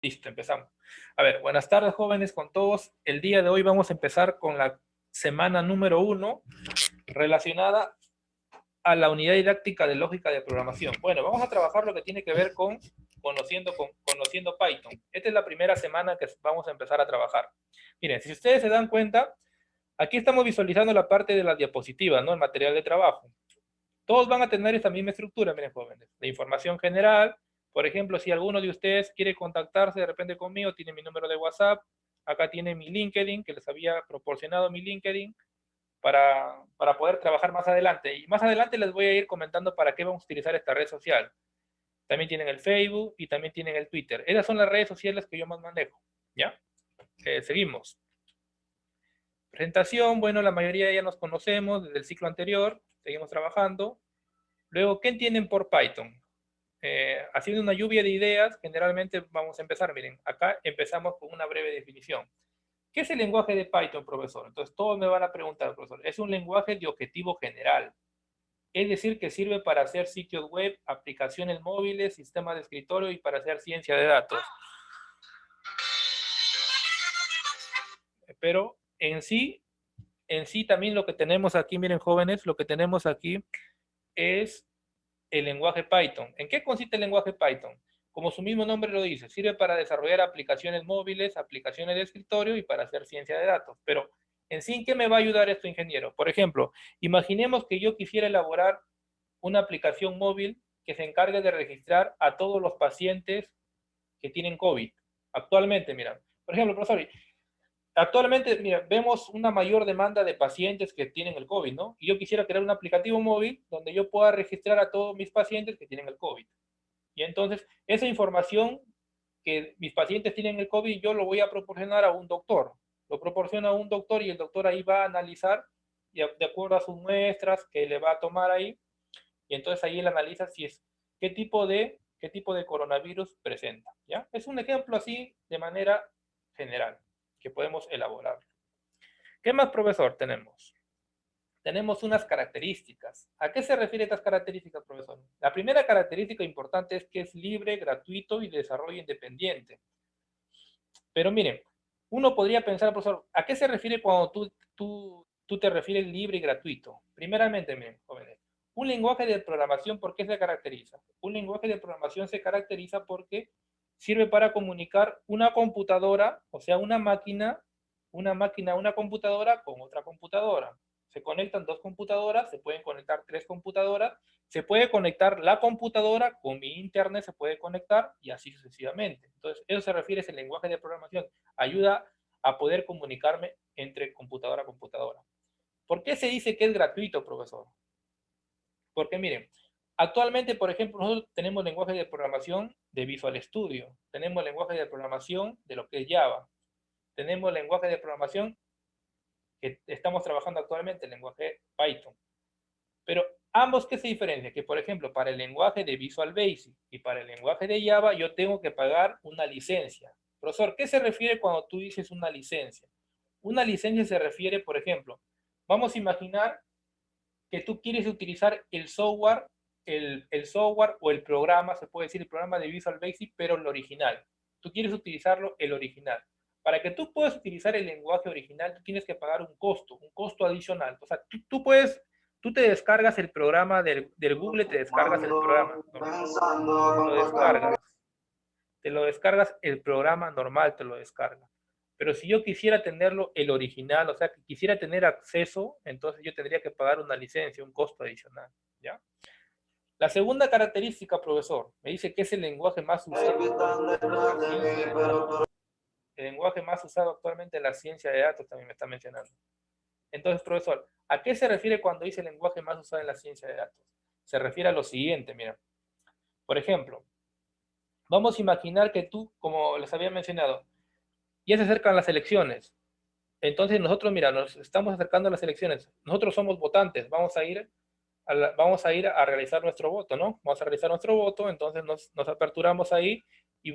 Listo, empezamos. A ver, buenas tardes jóvenes con todos. El día de hoy vamos a empezar con la semana número 1 relacionada a la unidad didáctica de lógica de programación. Bueno, vamos a trabajar lo que tiene que ver con conociendo Python. Esta es la primera semana que vamos a empezar a trabajar. Miren, si ustedes se dan cuenta, aquí estamos visualizando la parte de las diapositivas, ¿no? El material de trabajo. Todos van a tener esta misma estructura, miren jóvenes, de información general. Por ejemplo, si alguno de ustedes quiere contactarse de repente conmigo, tiene mi número de WhatsApp, acá tiene mi LinkedIn, que les había proporcionado mi LinkedIn para poder trabajar más adelante. Y más adelante les voy a ir comentando para qué vamos a utilizar esta red social. También tienen el Facebook y también tienen el Twitter. Esas son las redes sociales que yo más manejo. ¿Ya? Seguimos. Presentación, bueno, la mayoría ya nos conocemos desde el ciclo anterior, seguimos trabajando. Luego, ¿qué entienden por Python? Haciendo una lluvia de ideas, generalmente vamos a empezar, miren, acá empezamos con una breve definición. ¿Qué es el lenguaje de Python, profesor? Entonces todos me van a preguntar, profesor, es un lenguaje de objetivo general, es decir, que sirve para hacer sitios web, aplicaciones móviles, sistemas de escritorio y para hacer ciencia de datos. Pero en sí también lo que tenemos aquí, miren jóvenes, lo que tenemos aquí es el lenguaje Python. ¿En qué consiste el lenguaje Python? Como su mismo nombre lo dice, sirve para desarrollar aplicaciones móviles, aplicaciones de escritorio y para hacer ciencia de datos. Pero en sí, ¿en qué me va a ayudar esto, ingeniero? Por ejemplo, imaginemos que yo quisiera elaborar una aplicación móvil que se encargue de registrar a todos los pacientes que tienen COVID. Actualmente, mira, por ejemplo, profesor, actualmente, mira, vemos una mayor demanda de pacientes que tienen el COVID, ¿no? Y yo quisiera crear un aplicativo móvil donde yo pueda registrar a todos mis pacientes que tienen el COVID. Y entonces, esa información que mis pacientes tienen el COVID, yo lo voy a proporcionar a un doctor. Lo proporciona a un doctor y el doctor ahí va a analizar de acuerdo a sus muestras que le va a tomar ahí. Y entonces ahí él analiza si es qué tipo de coronavirus presenta. ¿Ya? Es un ejemplo así de manera general que podemos elaborar. ¿Qué más, profesor, tenemos? Tenemos unas características. ¿A qué se refieren estas características, profesor? La primera característica importante es que es libre, gratuito y de desarrollo independiente. Pero miren, uno podría pensar, profesor, ¿a qué se refiere cuando tú te refieres libre y gratuito? Primeramente, miren, jóvenes, un lenguaje de programación, ¿por qué se caracteriza? Un lenguaje de programación se caracteriza porque sirve para comunicar una computadora, o sea, una computadora con otra computadora. Se conectan dos computadoras, se pueden conectar tres computadoras, se puede conectar la computadora con mi internet, se puede conectar y así sucesivamente. Entonces, eso se refiere a ese lenguaje de programación. Ayuda a poder comunicarme entre computadora a computadora. ¿Por qué se dice que es gratuito, profesor? Porque miren, actualmente, por ejemplo, nosotros tenemos lenguaje de programación de Visual Studio, tenemos lenguaje de programación de lo que es Java, tenemos lenguaje de programación que estamos trabajando actualmente, el lenguaje Python. Pero ambos, ¿qué se diferencia? Que, por ejemplo, para el lenguaje de Visual Basic y para el lenguaje de Java, yo tengo que pagar una licencia. Profesor, ¿qué se refiere cuando tú dices una licencia? Una licencia se refiere, por ejemplo, vamos a imaginar que tú quieres utilizar el software o el programa, se puede decir el programa de Visual Basic, pero el original. Tú quieres utilizarlo el original. Para que tú puedas utilizar el lenguaje original, tú tienes que pagar un costo adicional. O sea, tú te descargas el programa del Google, te descargas el programa, lo descargas, te lo descargas el programa normal, te lo descargas. Pero si yo quisiera tenerlo el original, o sea, que quisiera tener acceso, entonces yo tendría que pagar una licencia, un costo adicional, ¿ya? La segunda característica, profesor, me dice que es el lenguaje más usado. El lenguaje más usado actualmente en la ciencia de datos también me está mencionando. Entonces, profesor, ¿a qué se refiere cuando dice el lenguaje más usado en la ciencia de datos? Se refiere a lo siguiente, mira. Por ejemplo, vamos a imaginar que tú, como les había mencionado, ya se acercan las elecciones. Entonces nosotros, mira, nos estamos acercando a las elecciones. Nosotros somos votantes, vamos a ir a realizar nuestro voto, ¿no? Vamos a realizar nuestro voto, entonces nos aperturamos ahí y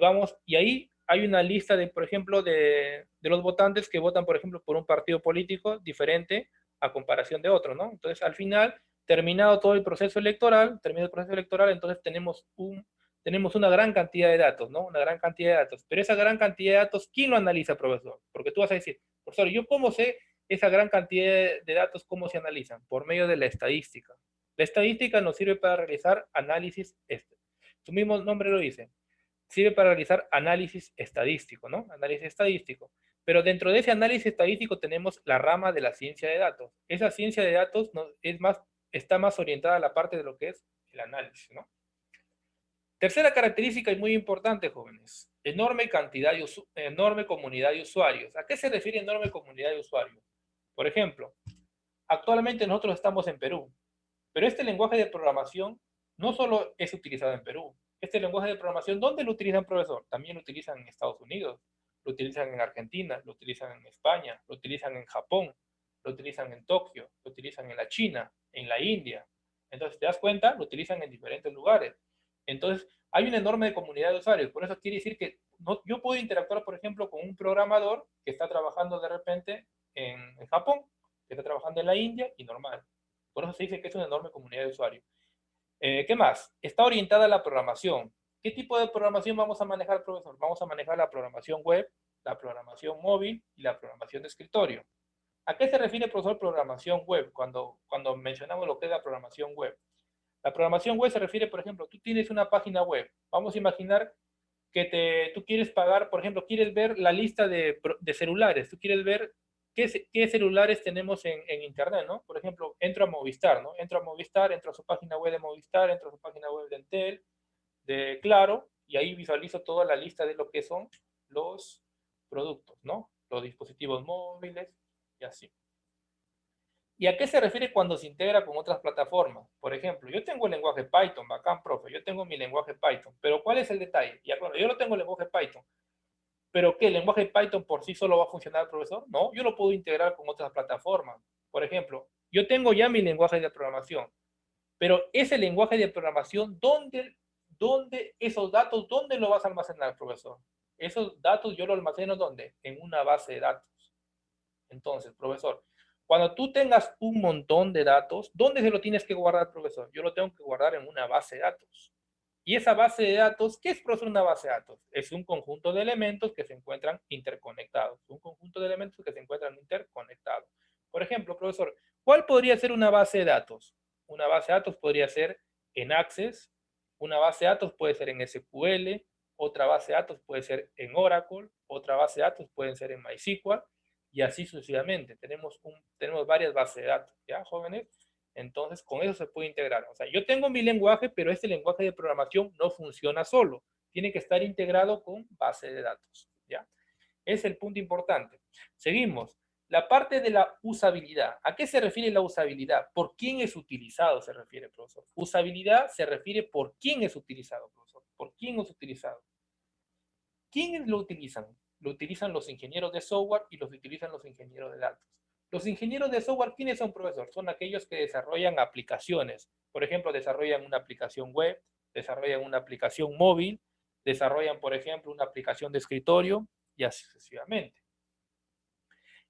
ahí hay una lista de, por ejemplo, de los votantes que votan, por ejemplo, por un partido político diferente a comparación de otro, ¿no? Entonces, al final, terminado el proceso electoral, entonces tenemos tenemos una gran cantidad de datos, ¿no? Una gran cantidad de datos. Pero esa gran cantidad de datos, ¿quién lo analiza, profesor? Porque tú vas a decir, profesor, ¿yo cómo sé esa gran cantidad de datos, cómo se analizan? Por medio de la estadística. La estadística nos sirve para realizar análisis, su mismo nombre lo dice, sirve para realizar análisis estadístico, ¿no? Análisis estadístico. Pero dentro de ese análisis estadístico tenemos la rama de la ciencia de datos. Esa ciencia de datos está más orientada a la parte de lo que es el análisis, ¿no? Tercera característica y muy importante, jóvenes, enorme comunidad de usuarios. ¿A qué se refiere enorme comunidad de usuarios? Por ejemplo, actualmente nosotros estamos en Perú, pero este lenguaje de programación no solo es utilizado en Perú. Este lenguaje de programación, ¿dónde lo utilizan, profesor? También lo utilizan en Estados Unidos, lo utilizan en Argentina, lo utilizan en España, lo utilizan en Japón, lo utilizan en Tokio, lo utilizan en la China, en la India. Entonces, ¿te das cuenta? Lo utilizan en diferentes lugares. Entonces, hay una enorme comunidad de usuarios. Por eso quiere decir que yo puedo interactuar, por ejemplo, con un programador que está trabajando de repente en Japón, que está trabajando en la India y normal. Por eso se dice que es una enorme comunidad de usuarios. ¿Qué más? Está orientada a la programación. ¿Qué tipo de programación vamos a manejar, profesor? Vamos a manejar la programación web, la programación móvil y la programación de escritorio. ¿A qué se refiere, profesor, programación web cuando mencionamos lo que es la programación web? La programación web se refiere, por ejemplo, tú tienes una página web. Vamos a imaginar que tú quieres pagar, por ejemplo, quieres ver la lista de celulares. Tú quieres ver qué celulares tenemos en Internet, ¿no? Por ejemplo, entro a Movistar, ¿no? Entro a Movistar, entro a su página web de Movistar, entro a su página web de Entel, de Claro, y ahí visualizo toda la lista de lo que son los productos, ¿no? Los dispositivos móviles y así. ¿Y a qué se refiere cuando se integra con otras plataformas? Por ejemplo, yo tengo el lenguaje Python, bacán, profe, yo tengo mi lenguaje Python, pero ¿cuál es el detalle? Ya, claro, yo no tengo el lenguaje Python, pero ¿qué? ¿El lenguaje Python por sí solo va a funcionar, profesor? No, yo lo puedo integrar con otras plataformas. Por ejemplo, yo tengo ya mi lenguaje de programación, pero ese lenguaje de programación, ¿dónde esos datos, dónde lo vas a almacenar, profesor? Esos datos yo los almaceno, ¿dónde? En una base de datos. Entonces, profesor, cuando tú tengas un montón de datos, ¿dónde se lo tienes que guardar, profesor? Yo lo tengo que guardar en una base de datos. Y esa base de datos, ¿qué es, profesor, una base de datos? Es un conjunto de elementos que se encuentran interconectados. Un conjunto de elementos que se encuentran interconectados. Por ejemplo, profesor, ¿cuál podría ser una base de datos? Una base de datos podría ser en Access, una base de datos puede ser en SQL, otra base de datos puede ser en Oracle, otra base de datos puede ser en MySQL, y así sucesivamente. Tenemos varias bases de datos, ¿ya, jóvenes? Entonces, con eso se puede integrar. O sea, yo tengo mi lenguaje, pero este lenguaje de programación no funciona solo. Tiene que estar integrado con base de datos, ¿ya? Es el punto importante. Seguimos. La parte de la usabilidad. ¿A qué se refiere la usabilidad? ¿Por quién es utilizado? Se refiere, profesor. Usabilidad se refiere por quién es utilizado, profesor. ¿Por quién es utilizado? ¿Quiénes lo utilizan? Lo utilizan los ingenieros de software y los utilizan los ingenieros de datos. Los ingenieros de software, ¿quiénes son, profesor? Son aquellos que desarrollan aplicaciones. Por ejemplo, desarrollan una aplicación web, desarrollan una aplicación móvil, desarrollan, por ejemplo, una aplicación de escritorio y así sucesivamente.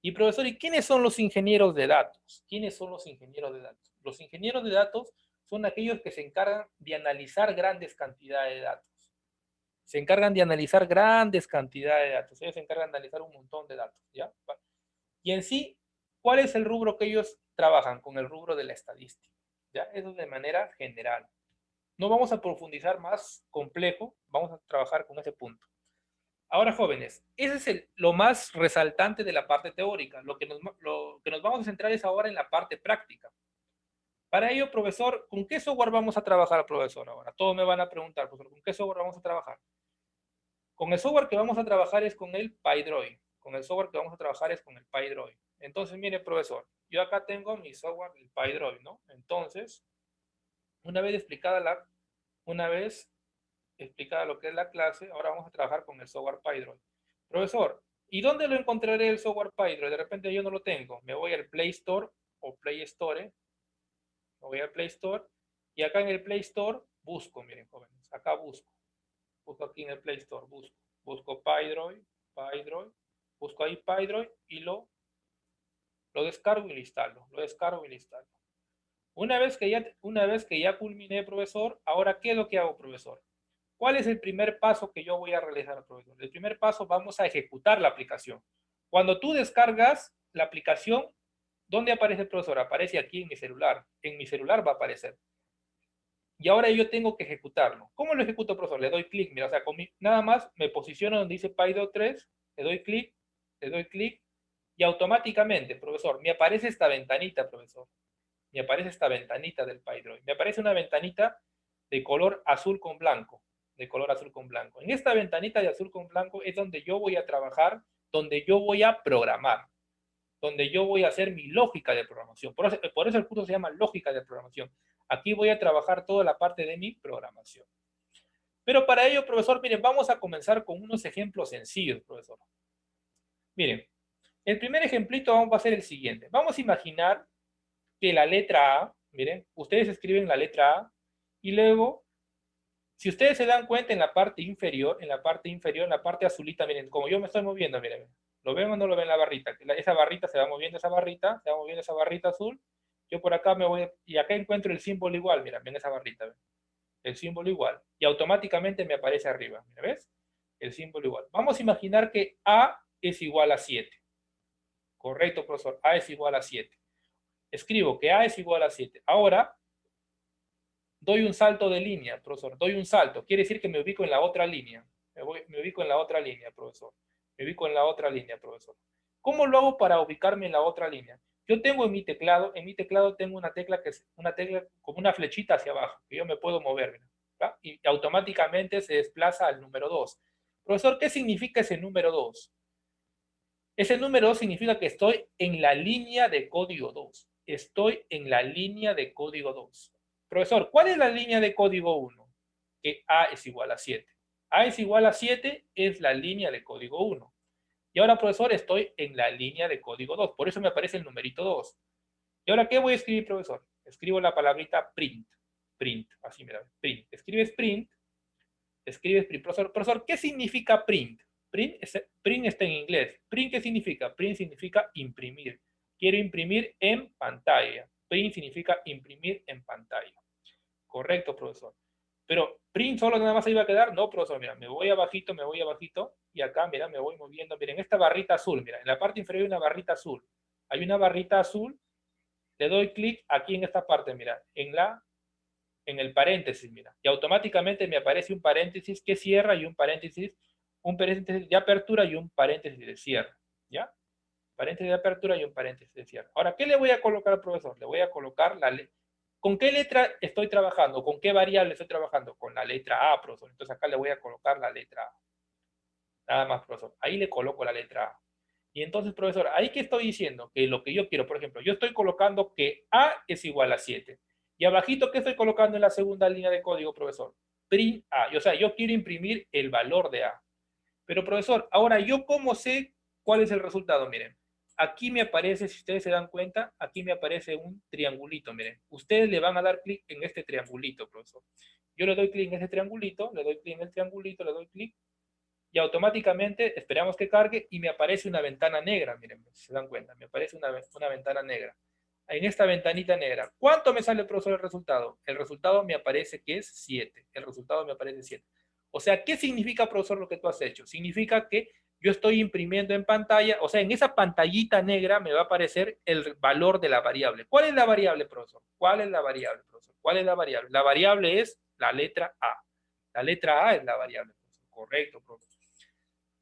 Y profesor, ¿y quiénes son los ingenieros de datos? ¿Quiénes son los ingenieros de datos? Los ingenieros de datos son aquellos que se encargan de analizar grandes cantidades de datos. Se encargan de analizar grandes cantidades de datos. Ellos se encargan de analizar un montón de datos, ¿ya? Y en sí, ¿cuál es el rubro que ellos trabajan? Con el rubro de la estadística, ¿ya? Eso de manera general. No vamos a profundizar más complejo, vamos a trabajar con ese punto. Ahora, jóvenes, ese es lo más resaltante de la parte teórica. Lo que nos vamos a centrar es ahora en la parte práctica. Para ello, profesor, ¿con qué software vamos a trabajar, profesor? Ahora, todos me van a preguntar, profesor, ¿con qué software vamos a trabajar? Con el software que vamos a trabajar es con el PyDroid. Con el software que vamos a trabajar es con el PyDroid. Entonces, mire, profesor, yo acá tengo mi software, el PyDroid, ¿no? Entonces, una vez explicada lo que es la clase, ahora vamos a trabajar con el software PyDroid. Profesor, ¿y dónde lo encontraré el software PyDroid? De repente yo no lo tengo. Me voy al Play Store o Play Store. Me voy al Play Store y acá en el Play Store busco, miren, jóvenes, acá busco aquí en el Play Store, busco PyDroid, busco ahí PyDroid y lo descargo y lo instalo, lo descargo y lo instalo. Una vez que ya culminé, profesor, ahora, ¿qué es lo que hago, profesor? ¿Cuál es el primer paso que yo voy a realizar, profesor? El primer paso, vamos a ejecutar la aplicación. Cuando tú descargas la aplicación, ¿dónde aparece el profesor? Aparece aquí en mi celular. En mi celular va a aparecer. Y ahora yo tengo que ejecutarlo. ¿Cómo lo ejecuto, profesor? Le doy clic, mira, o sea, nada más me posiciono donde dice Python 3, le doy clic, y automáticamente, profesor, me aparece esta ventanita, profesor. Me aparece esta ventanita del Python. Me aparece una ventanita de color azul con blanco. De color azul con blanco. En esta ventanita de azul con blanco es donde yo voy a trabajar, donde yo voy a programar, donde yo voy a hacer mi lógica de programación. Por eso el curso se llama lógica de programación. Aquí voy a trabajar toda la parte de mi programación. Pero para ello, profesor, miren, vamos a comenzar con unos ejemplos sencillos, profesor. Miren, el primer ejemplito va a ser el siguiente. Vamos a imaginar que la letra A, miren, ustedes escriben la letra A y luego, si ustedes se dan cuenta en la parte inferior, en la parte azulita, miren, como yo me estoy moviendo, miren, ¿lo ven o no lo ven la barrita? Esa barrita se va moviendo, esa barrita azul. Yo por acá me voy, y acá encuentro el símbolo igual, mira, ven esa barrita, ¿ven? El símbolo igual. Y automáticamente me aparece arriba, mira, ¿ves? El símbolo igual. Vamos a imaginar que A es igual a 7. Correcto, profesor. A es igual a 7. Escribo que A es igual a 7. Ahora, doy un salto de línea, profesor. Doy un salto. Quiere decir que me ubico en la otra línea. Me ubico en la otra línea, profesor. Me ubico en la otra línea, profesor. ¿Cómo lo hago para ubicarme en la otra línea? Yo tengo en mi teclado tengo una tecla que es una tecla como una flechita hacia abajo, que yo me puedo mover, ¿verdad? Y automáticamente se desplaza al número 2. Profesor, ¿qué significa ese número 2? Ese número 2 significa que estoy en la línea de código 2. Estoy en la línea de código 2. Profesor, ¿cuál es la línea de código 1? Que A es igual a 7. A es igual a 7 es la línea de código 1. Y ahora, profesor, estoy en la línea de código 2. Por eso me aparece el numerito 2. ¿Y ahora qué voy a escribir, profesor? Escribo la palabrita print. Print, así mira, print. Escribes print. Profesor, ¿qué significa print? Print está en inglés. ¿Print qué significa? Print significa imprimir. Quiero imprimir en pantalla. Print significa imprimir en pantalla. Correcto, profesor. Pero print solo nada más se iba a quedar. No, profesor, mira, me voy abajito, y acá, mira, me voy moviendo. Miren, esta barrita azul, mira, en la parte inferior hay una barrita azul. Hay una barrita azul. Le doy clic aquí en esta parte, mira, en el paréntesis, mira, y automáticamente me aparece un paréntesis que cierra y un paréntesis de apertura y un paréntesis de cierre, ¿ya? Paréntesis de apertura y un paréntesis de cierre. Ahora, ¿qué le voy a colocar al profesor? Le voy a colocar ¿con qué letra estoy trabajando? ¿Con qué variable estoy trabajando? Con la letra A, profesor. Entonces acá le voy a colocar la letra A. Nada más, profesor. Ahí le coloco la letra A. Y entonces, profesor, ahí que estoy diciendo que lo que yo quiero, por ejemplo, yo estoy colocando que A es igual a 7. Y abajito, ¿qué estoy colocando en la segunda línea de código, profesor? Print A. O sea, yo quiero imprimir el valor de A. Pero, profesor, ahora yo cómo sé cuál es el resultado. Miren, aquí me aparece, si ustedes se dan cuenta, aquí me aparece un triangulito. Miren, ustedes le van a dar clic en este triangulito, profesor. Yo le doy clic en este triangulito, le doy clic en el triangulito, le doy clic y automáticamente esperamos que cargue y me aparece una ventana negra. Miren, si se dan cuenta, me aparece una ventana negra. En esta ventanita negra, ¿cuánto me sale, profesor, el resultado? El resultado me aparece que es 7. El resultado me aparece 7. O sea, ¿qué significa, profesor, lo que tú has hecho? Significa que yo estoy imprimiendo en pantalla, o sea, en esa pantallita negra me va a aparecer el valor de la variable. ¿Cuál es la variable, profesor? ¿Cuál es la variable, profesor? ¿Cuál es la variable? La variable es la letra A. La letra A es la variable, profesor. Correcto, profesor.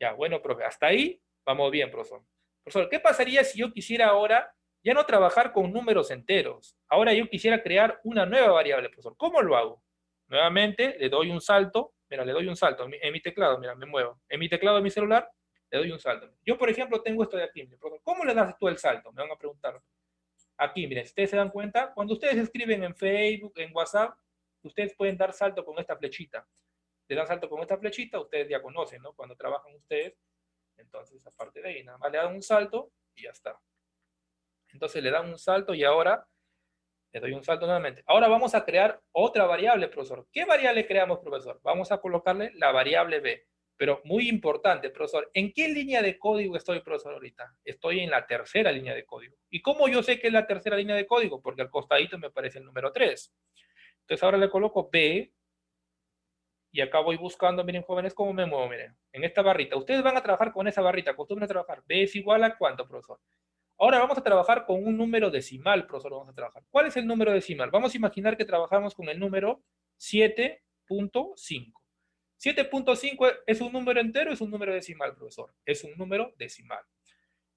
Ya, bueno, profe, hasta ahí vamos bien, profesor. Profesor, ¿qué pasaría si yo quisiera ahora ya no trabajar con números enteros? Ahora yo quisiera crear una nueva variable, profesor. ¿Cómo lo hago? Nuevamente, le doy un salto. Mira, le doy un salto en mi teclado, mira, me muevo. En mi teclado de mi celular, le doy un salto. Yo, por ejemplo, tengo esto de aquí. Profesor, ¿cómo le das tú el salto? Me van a preguntar. Aquí, miren, si ustedes se dan cuenta, cuando ustedes escriben en Facebook, en WhatsApp, ustedes pueden dar salto con esta flechita. Le dan salto con esta flechita, ustedes ya conocen, ¿no? Cuando trabajan ustedes, entonces aparte de ahí, nada más le dan un salto y ya está. Entonces le dan un salto y ahora le doy un salto nuevamente. Ahora vamos a crear otra variable, profesor. ¿Qué variable creamos, profesor? Vamos a colocarle la variable b. Pero muy importante, profesor, ¿en qué línea de código estoy, profesor, ahorita? Estoy en la tercera línea de código. ¿Y cómo yo sé que es la tercera línea de código? Porque al costadito me aparece el número 3. Entonces ahora le coloco b y acá voy buscando, miren jóvenes, cómo me muevo, miren, en esta barrita. Ustedes van a trabajar con esa barrita, acostumbren a trabajar. B es igual a ¿cuánto, profesor? Ahora vamos a trabajar con un número decimal, profesor, vamos a trabajar. ¿Cuál es el número decimal? Vamos a imaginar que trabajamos con el número 7.5. 7.5 es un número entero, es un número decimal, profesor. Es un número decimal.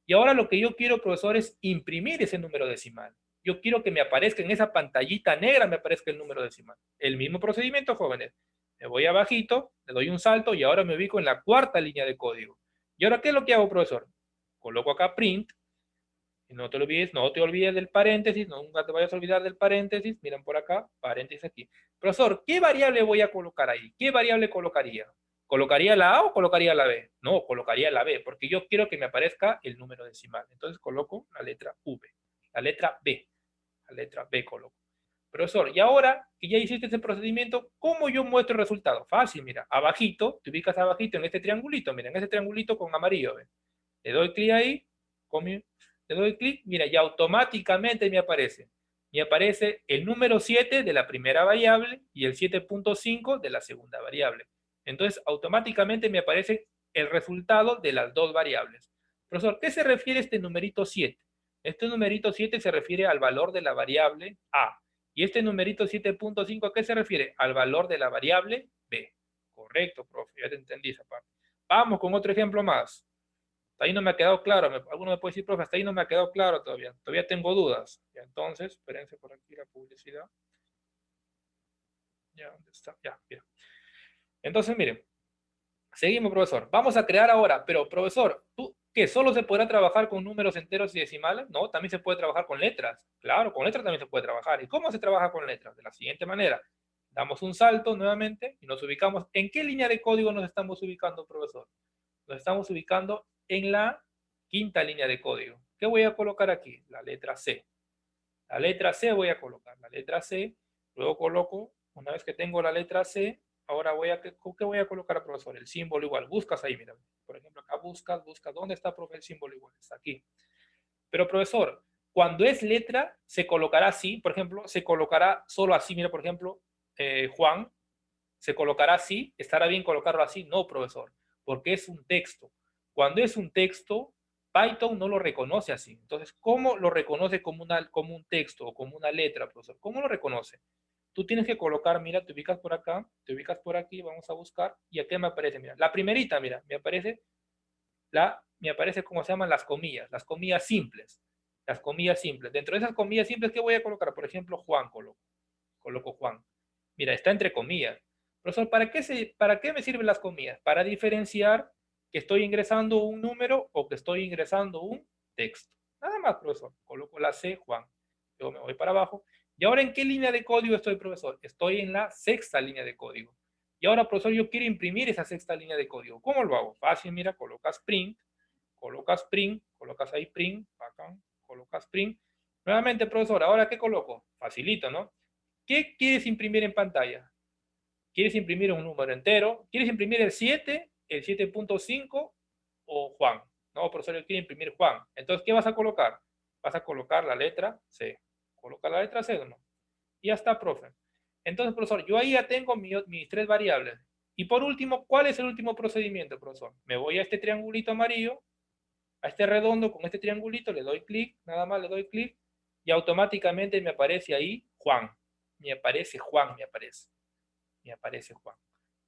Y ahora lo que yo quiero, profesor, es imprimir ese número decimal. Yo quiero que me aparezca en esa pantallita negra, me aparezca el número decimal. El mismo procedimiento, jóvenes. Me voy abajito, le doy un salto y ahora me ubico en la cuarta línea de código. ¿Y ahora qué es lo que hago, profesor? Coloco acá print. Y no te olvides del paréntesis, nunca te vayas a olvidar del paréntesis. Miren por acá, paréntesis aquí. Profesor, ¿qué variable voy a colocar ahí? ¿Qué variable colocaría? ¿Colocaría la A o colocaría la B? No, colocaría la B, porque yo quiero que me aparezca el número decimal. Entonces coloco la letra V, la letra B coloco. Profesor, y ahora que ya hiciste ese procedimiento, ¿cómo yo muestro el resultado? Fácil, mira, abajito, te ubicas abajito en este triangulito, miren, ese triangulito con amarillo, ¿ven? Le doy clic ahí, le doy clic, mira, y automáticamente me aparece. Me aparece el número 7 de la primera variable y el 7.5 de la segunda variable. Entonces, automáticamente me aparece el resultado de las dos variables. Profesor, ¿qué se refiere este numerito 7? Este numerito 7 se refiere al valor de la variable A. Y este numerito 7.5, ¿a qué se refiere? Al valor de la variable B. Correcto, profe, ya te entendí esa parte. Vamos con otro ejemplo más. Hasta ahí no me ha quedado claro. Alguno me puede decir, profe, hasta ahí no me ha quedado claro todavía. Todavía tengo dudas. Ya, entonces, espérense por aquí la publicidad. Ya, ¿dónde está? Ya, bien. Entonces, miren, seguimos, profesor. Vamos a crear ahora, pero, profesor, ¿tú qué? ¿Solo se podrá trabajar con números enteros y decimales? No, también se puede trabajar con letras. Claro, con letras también se puede trabajar. ¿Y cómo se trabaja con letras? De la siguiente manera. Damos un salto nuevamente y nos ubicamos. ¿En qué línea de código nos estamos ubicando, profesor? Nos estamos ubicando en la quinta línea de código. ¿Qué voy a colocar aquí? La letra C. La letra C voy a colocar, la letra C, luego coloco, una vez que tengo la letra C, ahora ¿qué voy a colocar, profesor? El símbolo igual, buscas ahí, mira, por ejemplo, acá buscas, ¿dónde está, profe, el símbolo igual? Está aquí. Pero, profesor, cuando es letra, se colocará así, por ejemplo, se colocará solo así, mira, por ejemplo, Juan, se colocará así, ¿estará bien colocarlo así? No, profesor, porque es un texto. Cuando es un texto, Python no lo reconoce así. Entonces, ¿cómo lo reconoce como un texto o como una letra, profesor? ¿Cómo lo reconoce? Tú tienes que colocar, mira, te ubicas por acá, te ubicas por aquí, vamos a buscar, y aquí me aparece, mira, la primerita, mira, me aparece cómo se llaman las comillas simples, las comillas simples. Dentro de esas comillas simples, ¿qué voy a colocar? Por ejemplo, Juan coloco Juan. Mira, está entre comillas. Profesor, ¿para qué me sirven las comillas? Para diferenciar que estoy ingresando un número o que estoy ingresando un texto. Nada más, profesor. Coloco la C, Juan. Luego me voy para abajo. ¿Y ahora en qué línea de código estoy, profesor? Estoy en la sexta línea de código. Y ahora, profesor, yo quiero imprimir esa sexta línea de código. ¿Cómo lo hago? Fácil, mira, colocas print, colocas ahí print, acá, colocas print. Nuevamente, profesor, ¿ahora qué coloco? Facilito, ¿no? ¿Qué quieres imprimir en pantalla? ¿Quieres imprimir un número entero? ¿Quieres imprimir el 7, el 7.5 o Juan? No, profesor, yo quiero imprimir Juan. Entonces, ¿qué vas a colocar? Vas a colocar la letra C. Coloca la letra C, ¿no? Y ya está, profe. Entonces, profesor, yo ahí ya tengo mis tres variables. Y por último, ¿cuál es el último procedimiento, profesor? Me voy a este triangulito amarillo, a este redondo con este triangulito, le doy clic, nada más le doy clic, y automáticamente me aparece ahí Juan. Me aparece Juan, me aparece Juan.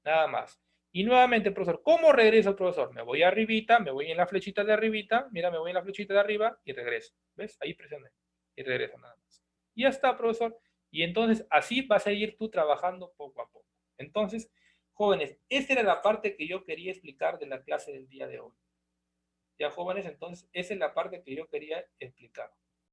Nada más. Y nuevamente, profesor, ¿cómo regreso, profesor? Me voy arribita, me voy en la flechita de arribita, mira, me voy en la flechita de arriba y regreso. ¿Ves? Ahí presioné. Y regreso nada más. Y ya está, profesor. Y entonces así vas a ir tú trabajando poco a poco. Entonces, jóvenes, esta era la parte que yo quería explicar de la clase del día de hoy. Ya, jóvenes, entonces esa es la parte que yo quería explicar.